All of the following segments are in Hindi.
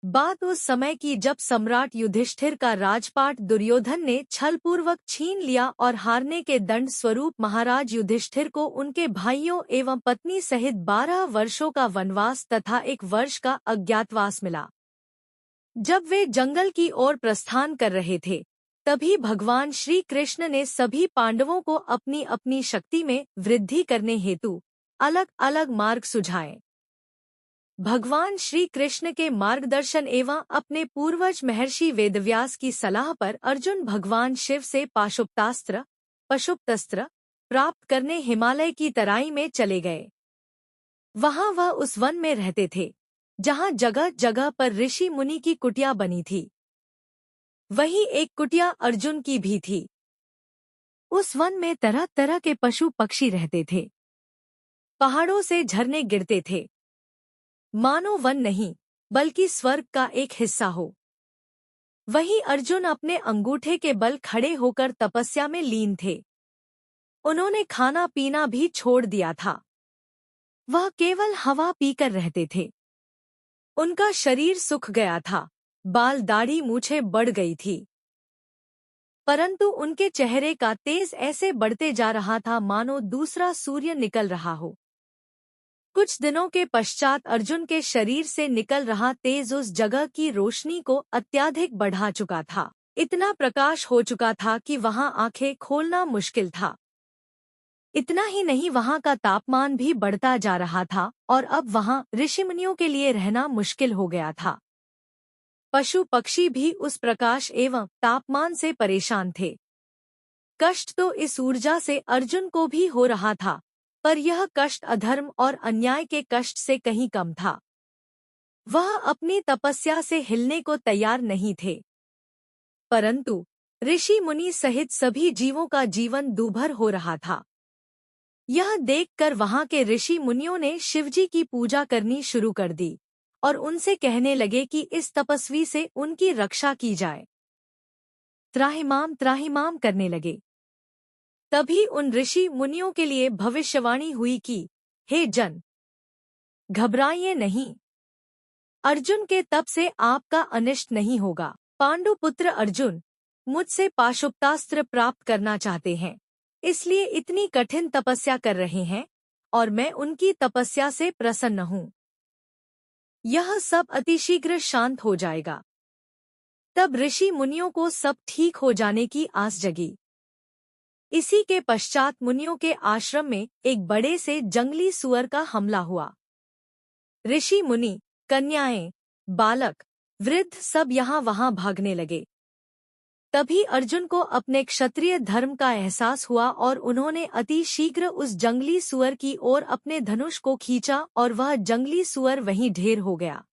बात उस समय की जब सम्राट युधिष्ठिर का राजपाट दुर्योधन ने छलपूर्वक छीन लिया और हारने के दंड स्वरूप महाराज युधिष्ठिर को उनके भाइयों एवं पत्नी सहित 12 वर्षों का वनवास तथा 1 वर्ष का अज्ञातवास मिला। जब वे जंगल की ओर प्रस्थान कर रहे थे, तभी भगवान श्री कृष्ण ने सभी पांडवों को अपनी अपनी शक्ति में वृद्धि करने हेतु अलग अलग मार्ग सुझाए। भगवान श्री कृष्ण के मार्गदर्शन एवं अपने पूर्वज महर्षि वेदव्यास की सलाह पर अर्जुन भगवान शिव से पशुपतस्त्र प्राप्त करने हिमालय की तराई में चले गए। वहां वह उस वन में रहते थे जहां जगह जगह पर ऋषि मुनि की कुटिया बनी थी। वही एक कुटिया अर्जुन की भी थी। उस वन में तरह तरह के पशु पक्षी रहते थे। पहाड़ों से झरने गिरते थे, मानो वन नहीं बल्कि स्वर्ग का एक हिस्सा हो। वहीं अर्जुन अपने अंगूठे के बल खड़े होकर तपस्या में लीन थे। उन्होंने खाना पीना भी छोड़ दिया था। वह केवल हवा पीकर रहते थे। उनका शरीर सूख गया था, बाल दाढ़ी मूछें बढ़ गई थी, परंतु उनके चेहरे का तेज ऐसे बढ़ते जा रहा था मानो दूसरा सूर्य निकल रहा हो। कुछ दिनों के पश्चात अर्जुन के शरीर से निकल रहा तेज उस जगह की रोशनी को अत्यधिक बढ़ा चुका था। इतना प्रकाश हो चुका था कि वहां आंखें खोलना मुश्किल था। इतना ही नहीं, वहां का तापमान भी बढ़ता जा रहा था और अब वहां ऋषिमुनियों के लिए रहना मुश्किल हो गया था। पशु पक्षी भी उस प्रकाश एवं तापमान से परेशान थे। कष्ट तो इस ऊर्जा से अर्जुन को भी हो रहा था, पर यह कष्ट अधर्म और अन्याय के कष्ट से कहीं कम था। वह अपनी तपस्या से हिलने को तैयार नहीं थे, परंतु ऋषि मुनि सहित सभी जीवों का जीवन दूभर हो रहा था। यह देखकर वहां के ऋषि मुनियों ने शिवजी की पूजा करनी शुरू कर दी और उनसे कहने लगे कि इस तपस्वी से उनकी रक्षा की जाए। त्राहिमाम त्राहिमाम करने लगे। तभी उन ऋषि मुनियों के लिए भविष्यवाणी हुई कि हे जन, घबराइए नहीं, अर्जुन के तप से आपका अनिष्ट नहीं होगा। पांडुपुत्र अर्जुन मुझसे पाशुपतास्त्र प्राप्त करना चाहते हैं, इसलिए इतनी कठिन तपस्या कर रहे हैं और मैं उनकी तपस्या से प्रसन्न हूँ। यह सब अतिशीघ्र शांत हो जाएगा। तब ऋषि मुनियों को सब ठीक हो जाने की आस जगी। इसी के पश्चात मुनियों के आश्रम में एक बड़े से जंगली सुअर का हमला हुआ। ऋषि मुनि, कन्याएं, बालक, वृद्ध सब यहाँ वहाँ भागने लगे। तभी अर्जुन को अपने क्षत्रिय धर्म का एहसास हुआ और उन्होंने अति शीघ्र उस जंगली सुअर की ओर अपने धनुष को खींचा और वह जंगली सुअर वहीं ढेर हो गया।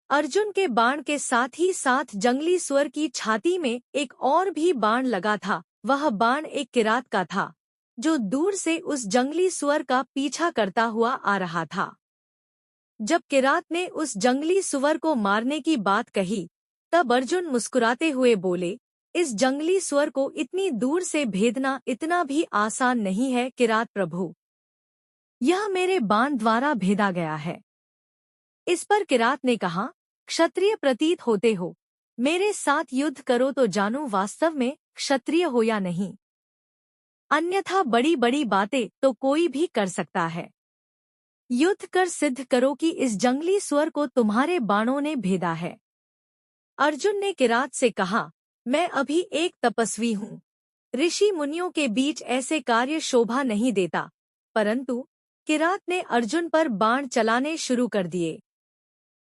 अर्जुन के बाण के साथ ही साथ जंगली सुअर की छाती में एक और भी बाण लगा था। वह बाण एक किरात का था, जो दूर से उस जंगली सुअर का पीछा करता हुआ आ रहा था। जब किरात ने उस जंगली सुअर को मारने की बात कही, तब अर्जुन मुस्कुराते हुए बोले, इस जंगली सुअर को इतनी दूर से भेदना इतना भी आसान नहीं है किरात प्रभु। यह मेरे बाण द्वारा भेदा गया है। इस पर किरात ने कहा, क्षत्रिय प्रतीत होते हो, मेरे साथ युद्ध करो तो जानूं वास्तव में क्षत्रिय हो या नहीं। अन्यथा बड़ी बड़ी बातें तो कोई भी कर सकता है। युद्ध कर सिद्ध करो कि इस जंगली सुअर को तुम्हारे बाणों ने भेदा है। अर्जुन ने किरात से कहा, मैं अभी एक तपस्वी हूँ। ऋषि मुनियों के बीच ऐसे कार्य शोभा नहीं देता। परंतु किरात ने अर्जुन पर बाण चलाने शुरू कर दिए।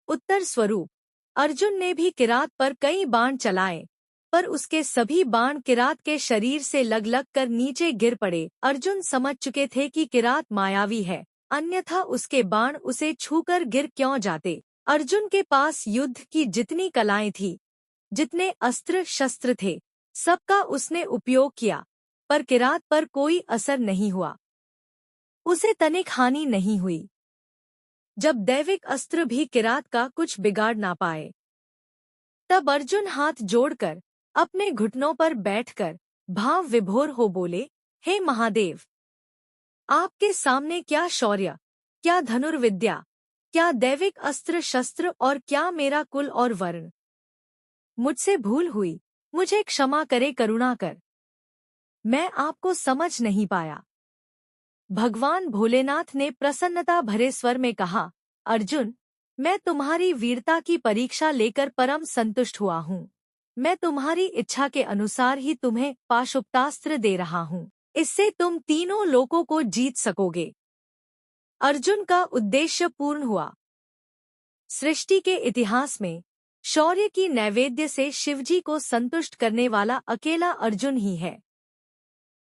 उत्तर स्वरूप अर्जुन ने भी किरात पर कई बाण चलाए, पर उसके सभी बाण किरात के शरीर से लग लग कर नीचे गिर पड़े। अर्जुन समझ चुके थे कि किरात मायावी है, अन्यथा उसके बाण उसे छूकर गिर क्यों जाते। अर्जुन के पास युद्ध की जितनी कलाएं थी, जितने अस्त्र शस्त्र थे, सबका उसने उपयोग किया, पर किरात पर कोई असर नहीं हुआ। उसे तनिक हानि नहीं हुई। जब दैविक अस्त्र भी किरात का कुछ बिगाड़ ना पाए, तब अर्जुन हाथ जोड़कर अपने घुटनों पर बैठकर भाव विभोर हो बोले, हे महादेव, आपके सामने क्या शौर्य, क्या धनुर्विद्या, क्या दैविक अस्त्र शस्त्र और क्या मेरा कुल और वर्ण। मुझसे भूल हुई, मुझे क्षमा करे करुणा कर। मैं आपको समझ नहीं पाया। भगवान भोलेनाथ ने प्रसन्नता भरे स्वर में कहा, अर्जुन, मैं तुम्हारी वीरता की परीक्षा लेकर परम संतुष्ट हुआ हूँ। मैं तुम्हारी इच्छा के अनुसार ही तुम्हें पाशुपतास्त्र दे रहा हूँ। इससे तुम तीनों लोकों को जीत सकोगे। अर्जुन का उद्देश्य पूर्ण हुआ। सृष्टि के इतिहास में शौर्य की नैवेद्य से शिवजी को संतुष्ट करने वाला अकेला अर्जुन ही है।